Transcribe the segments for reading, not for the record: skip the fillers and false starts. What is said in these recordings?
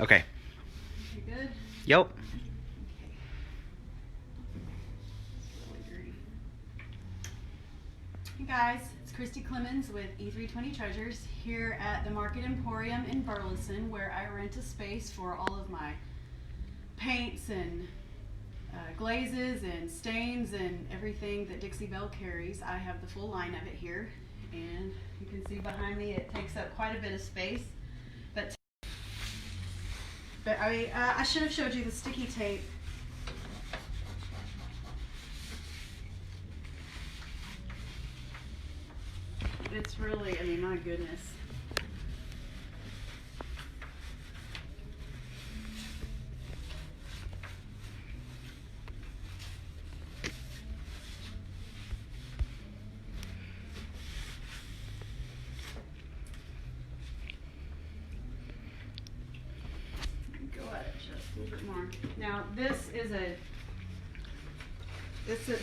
Okay. You good? Yep. Hey guys, it's Christy Clemens with E320 Treasures here at the Market Emporium in Burleson, where I rent a space for all of my paints and glazes and stains and everything that Dixie Belle carries. I have the full line of it here, and you can see behind me it takes up quite a bit of space. But I should have showed you the sticky tape. It's really, I mean, my goodness. Go at it just a little bit more. Now, this is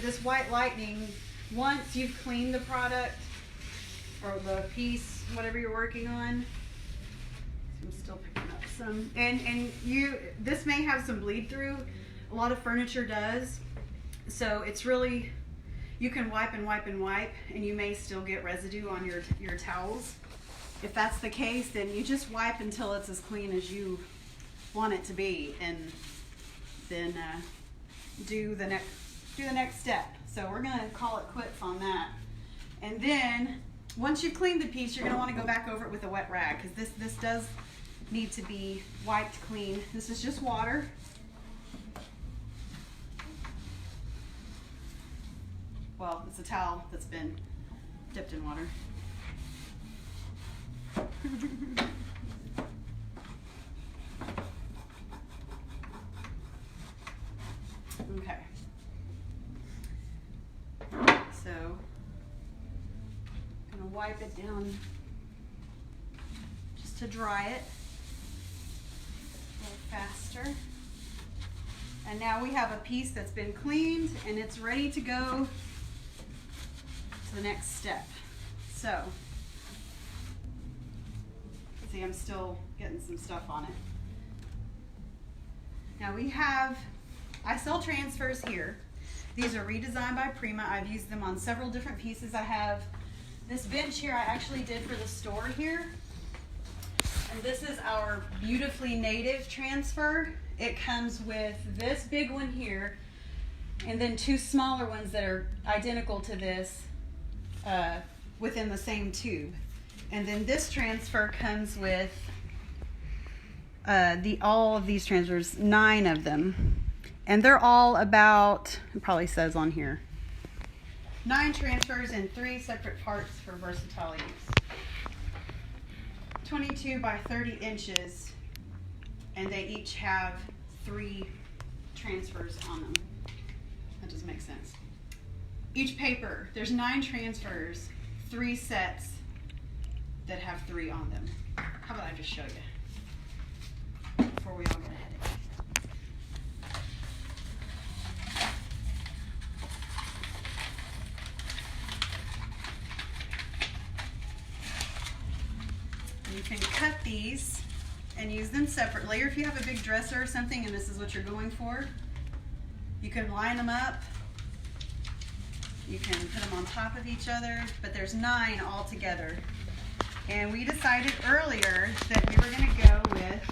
this white lightning. Once you've cleaned the product, or the piece, whatever you're working on. I'm still picking up some. And this may have some bleed through. A lot of furniture does. So it's really, you can wipe and wipe and wipe, and you may still get residue on your towels. If that's the case, then you just wipe until it's as clean as you want it to be, and then do the next step. So we're gonna call it quits on that. And then, once you've cleaned the piece, you're going to want to go back over it with a wet rag, because this does need to be wiped clean. This is just water. Well, it's a towel that's been dipped in water. Okay. So, wipe it down just to dry it a little faster. And now we have a piece that's been cleaned and it's ready to go to the next step. So, see, I'm still getting some stuff on it. Now I sell transfers here. These are redesigned by Prima. I've used them on several different pieces. I have this bench here I actually did for the store here. And this is our beautifully native transfer. It comes with this big one here, and then two smaller ones that are identical to this within the same tube. And then this transfer comes with all of these transfers, 9 of them. And they're all about, it probably says on here, 9 transfers in 3 separate parts for versatile use. 22 by 30 inches, and they each have 3 transfers on them. That doesn't make sense. Each paper, there's 9 transfers, 3 sets that have 3 on them. How about I just show you before we all get a headache. You can cut these and use them separately, or if you have a big dresser or something and this is what you're going for, you can line them up. You can put them on top of each other, but there's 9 all together. And we decided earlier that we were going to go with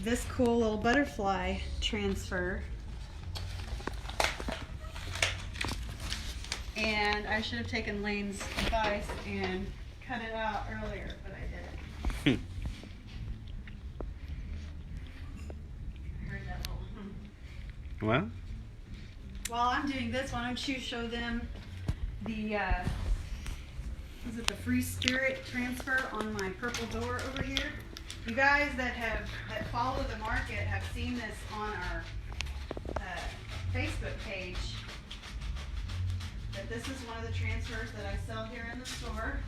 this cool little butterfly transfer. And I should have taken Lane's advice and cut it out earlier, but I didn't. I heard that little Well? While I'm doing this, why don't you show them the, is it the Free Spirit transfer on my purple door over here? You guys that follow the market have seen this on our Facebook page. That this is one of the transfers that I sell here in the store.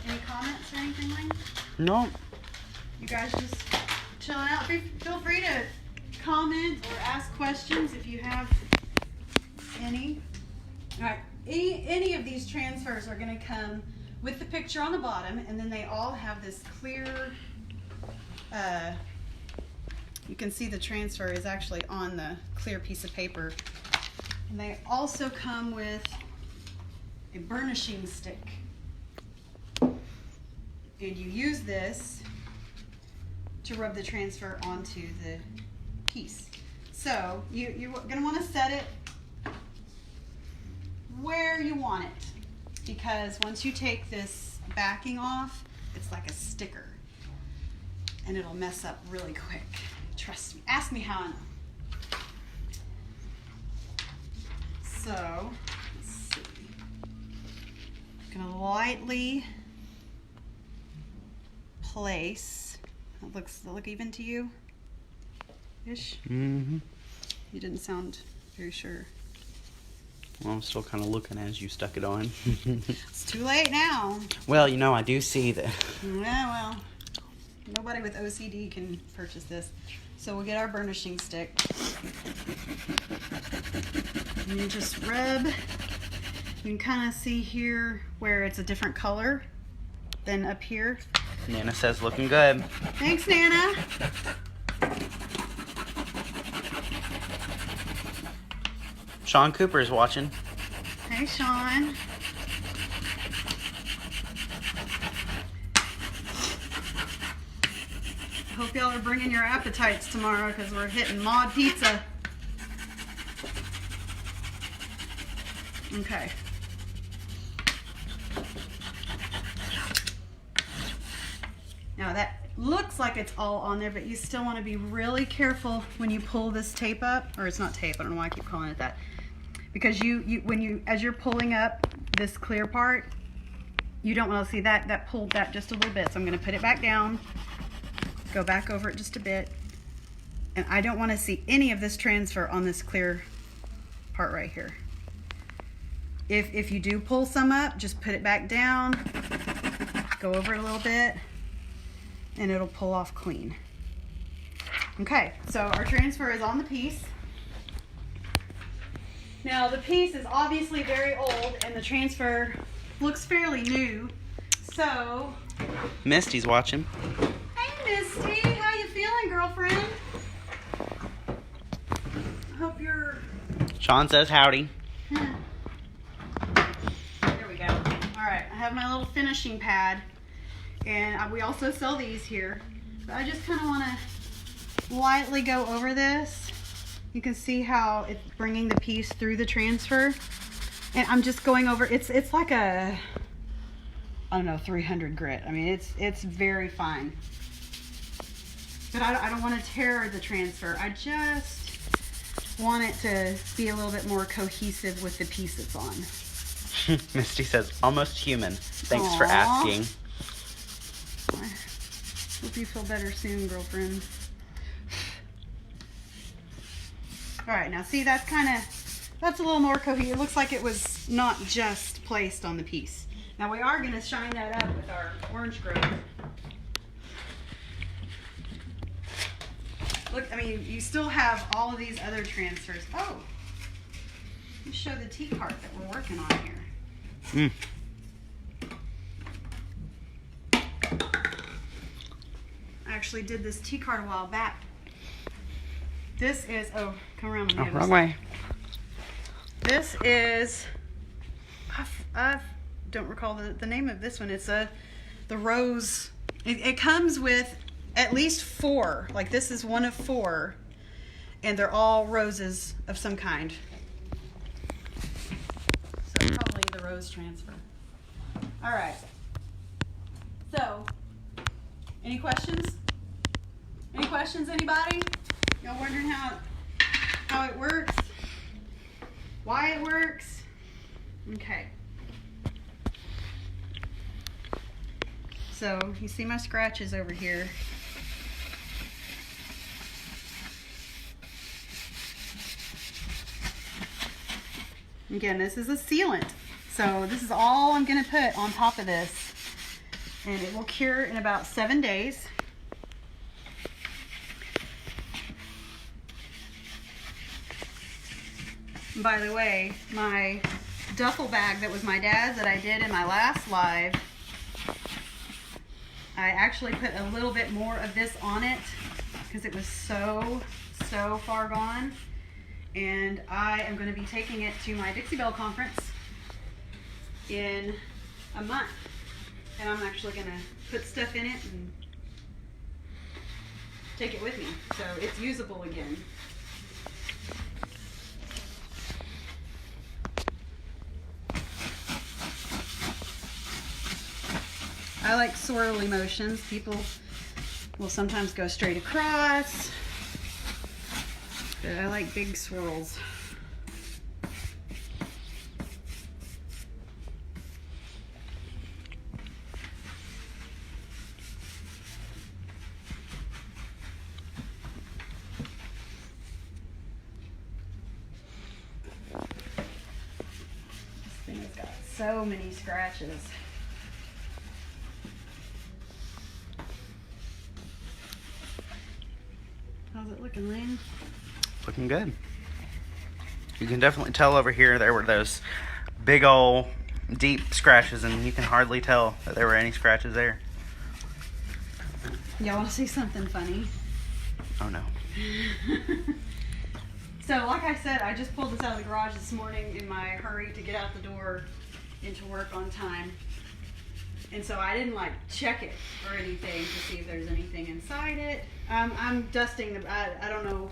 Any comments or anything, Lane? No. You guys just chilling out. Feel free to comment or ask questions if you have any. All right. Any of these transfers are going to come with the picture on the bottom, and then they all have this clear, you can see the transfer is actually on the clear piece of paper. And they also come with a burnishing stick. And you use this to rub the transfer onto the piece. So you're going to want to set it where you want it, because once you take this backing off, it's like a sticker and it'll mess up really quick. Trust me. Ask me how I know. So, let's see. I'm going to lightly place. That look even to you? Ish? Mm-hmm. You didn't sound very sure. Well, I'm still kind of looking as you stuck it on. It's too late now. Well, you know, I do see that. Yeah, well, nobody with OCD can purchase this. So we'll get our burnishing stick. And you just rub. You can kind of see here where it's a different color than up here. Nana says looking good. Thanks, Nana. Sean Cooper is watching. Hey, Sean. Hope y'all are bringing your appetites tomorrow, because we're hitting Mod Pizza. Okay. Now that looks like it's all on there, but you still want to be really careful when you pull this tape up, or it's not tape, I don't know why I keep calling it that. Because as you're pulling up this clear part, you don't want to see that pulled that just a little bit. So I'm going to put it back down, go back over it just a bit, and I don't want to see any of this transfer on this clear part right here. If you do pull some up, just put it back down, go over it a little bit, and it'll pull off clean. Okay, so our transfer is on the piece. Now the piece is obviously very old and the transfer looks fairly new. So Misty's watching. hey Misty, how you feeling, girlfriend? I hope you're... Sean says howdy. There we go. Alright, I have my little finishing pad, and we also sell these here. But I just kind of want to lightly go over this. You can see how it's bringing the piece through the transfer. And I'm just going over, it's like a, I don't know, 300 grit. I mean, it's very fine. But I don't want to tear the transfer. I just want it to be a little bit more cohesive with the piece it's on. Misty says, almost human. Thanks Aww. for asking. I hope you feel better soon, girlfriend. All right, now see, that's a little more cohesive. It looks like it was not just placed on the piece. Now we are going to shine that up with our orange growth. Look, I mean, you still have all of these other transfers. Oh, let me show the tea cart that we're working on here. I actually did this tea cart a while back. This is, oh, come around. Oh, wrong way. This is, I don't recall the name of this one. It's the rose. It comes with at least 4. Like this is one of 4. And they're all roses of some kind. So probably the rose transfer. All right. So, any questions? Any questions, anybody? Y'all wondering how it works? Why it works? Okay. So, you see my scratches over here. Again, this is a sealant. So, this is all I'm going to put on top of this. And it will cure in about 7 days. By the way, my duffel bag that was my dad's that I did in my last live, I actually put a little bit more of this on it because it was so far gone. And I am going to be taking it to my Dixie Belle conference in a month. And I'm actually going to put stuff in it and take it with me. So it's usable again. I like swirly motions. People will sometimes go straight across, but I like big swirls. This thing has got so many scratches. How's it looking, Lane? Looking good. You can definitely tell over here there were those big old deep scratches, and you can hardly tell that there were any scratches there. Y'all want to see something funny? Oh no. So like I said, I just pulled this out of the garage this morning in my hurry to get out the door into work on time. And so I didn't like check it or anything to see if there's anything inside it. I'm dusting the, I don't know,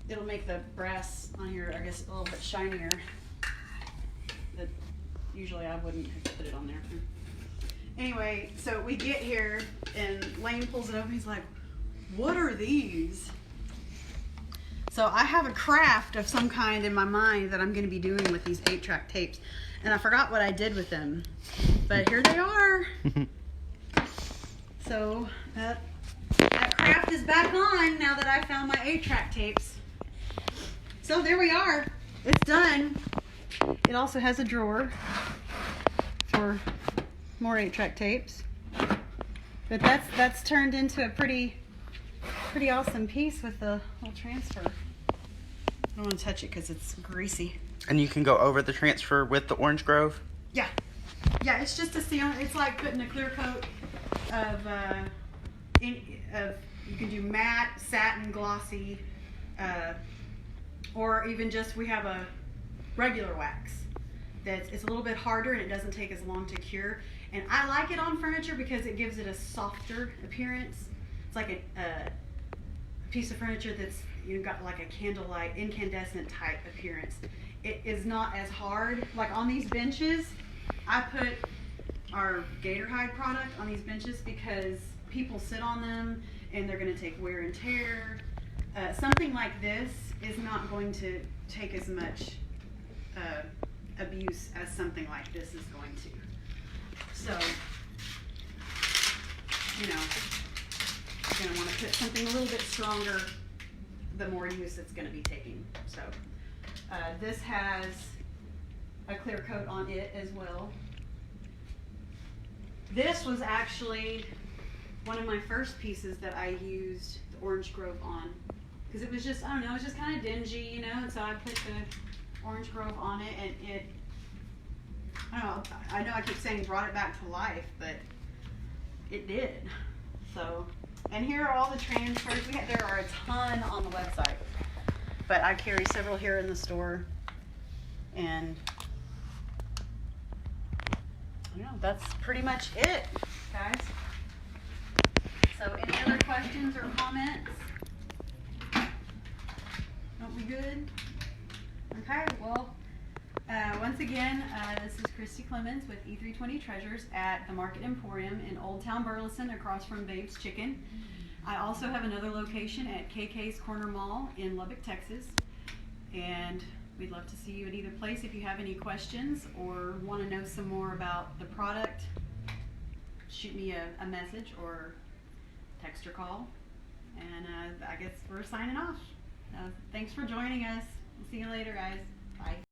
it'll make the brass on here, I guess, a little bit shinier. That usually I wouldn't have put it on there. Anyway, so we get here and Lane pulls it open. He's like, what are these? So I have a craft of some kind in my mind that I'm going to be doing with these 8-track tapes. And I forgot what I did with them. But here they are. So that craft is back on now that I found my 8-track tapes. So there we are. It's done. It also has a drawer for more 8-track tapes. But that's turned into a pretty awesome piece with the little transfer. I don't want to touch it because it's greasy. And you can go over the transfer with the Orange Grove? Yeah. Yeah, it's just a seal. It's like putting a clear coat of, you can do matte, satin, glossy, or even just, we have a regular wax. It's a little bit harder and it doesn't take as long to cure. And I like it on furniture because it gives it a softer appearance. It's like a piece of furniture that's, you've got like a candlelight, incandescent type appearance. It is not as hard. Like on these benches, I put our gator hide product on these benches because people sit on them and they're going to take wear and tear. Something like this is not going to take as much abuse as something like this is going to. So, you know, you're going to want to put something a little bit stronger the more use it's going to be taking. So this has a clear coat on it as well. This was actually one of my first pieces that I used the Orange Grove on because it was just, I don't know, it was just kind of dingy, you know, and so I put the Orange Grove on it and it, I know I keep saying brought it back to life, but it did. So, and here are all the transfers. There are a ton on the website, but I carry several here in the store, and you know, that's pretty much it, guys. So, any other questions or comments? Don't we good? Okay, well, once again, this is Christy Clemens with E320 Treasures at the Market Emporium in Old Town Burleson across from Babe's Chicken. I also have another location at KK's Corner Mall in Lubbock, Texas. And we'd love to see you at either place. If you have any questions or want to know some more about the product, shoot me a message or text or call. And I guess we're signing off. Thanks for joining us. We'll see you later, guys. Bye.